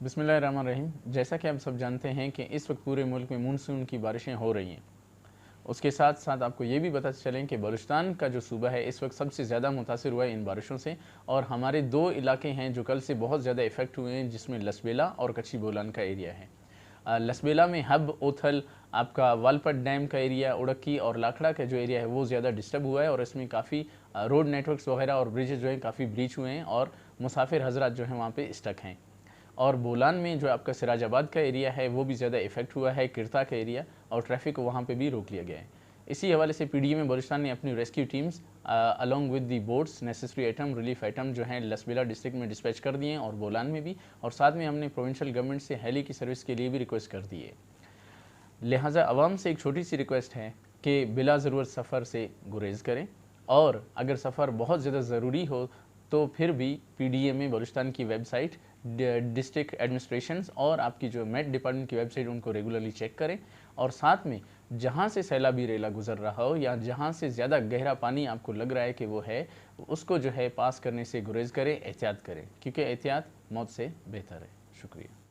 बिस्मिल्लाहिर्रहमानिर्रहीम। जैसा कि आप सब जानते हैं कि इस वक्त पूरे मुल्क में मानसून की बारिशें हो रही हैं। उसके साथ साथ आपको ये भी पता चलें कि बलूचिस्तान का जो सूबा है इस वक्त सबसे ज़्यादा मुतासिर हुआ है इन बारिशों से। और हमारे दो इलाके हैं जो कल से बहुत ज़्यादा इफेक्ट हुए हैं, जिसमें लसबेला और कच्ची बोलान का एरिया है। लसबेला में हब ओथल, आपका वालपट डैम का एरिया, उड़क्की और लाखड़ा का जो एरिया है वो ज़्यादा डिस्टर्ब हुआ है और इसमें काफ़ी रोड नेटवर्क्स वगैरह और ब्रिजेज जो हैं काफ़ी ब्रीच हुए हैं और मुसाफिर हजरात जो हैं वहाँ पे स्टक हैं। और बोलान में जो आपका सिराजाबाद का एरिया है वो भी ज़्यादा इफेक्ट हुआ है, किरता का एरिया, और ट्रैफिक को वहाँ पे भी रोक लिया गया है। इसी हवाले से पीडीए में बलूचिस्तान ने अपनी rescue teams along with the boats necessary item relief item जो हैं लसबेला डिस्ट्रिक्ट में डिस्पैच कर दिए हैं और बोलान में भी। और साथ में हमने प्रोविंशियल गवर्नमेंट से हेली की सर्विस के लिए भी रिक्वेस्ट कर दी है। लिहाजा आवाम से एक छोटी सी रिक्वेस्ट है कि बिला ज़रूरत सफ़र से गुरेज करें, और अगर सफ़र बहुत ज़्यादा ज़रूरी हो तो फिर भी पीडीए में बलूचिस्तान की वेबसाइट, डिस्ट्रिक्ट एडमिनिस्ट्रेशंस और आपकी जो मेट डिपार्टमेंट की वेबसाइट उनको रेगुलरली चेक करें। और साथ में जहाँ से सैलाबी रेला गुजर रहा हो या जहाँ से ज़्यादा गहरा पानी आपको लग रहा है कि वो है, उसको जो है पास करने से गुरेज करें, एहतियात करें, क्योंकि एहतियात मौत से बेहतर है। शुक्रिया।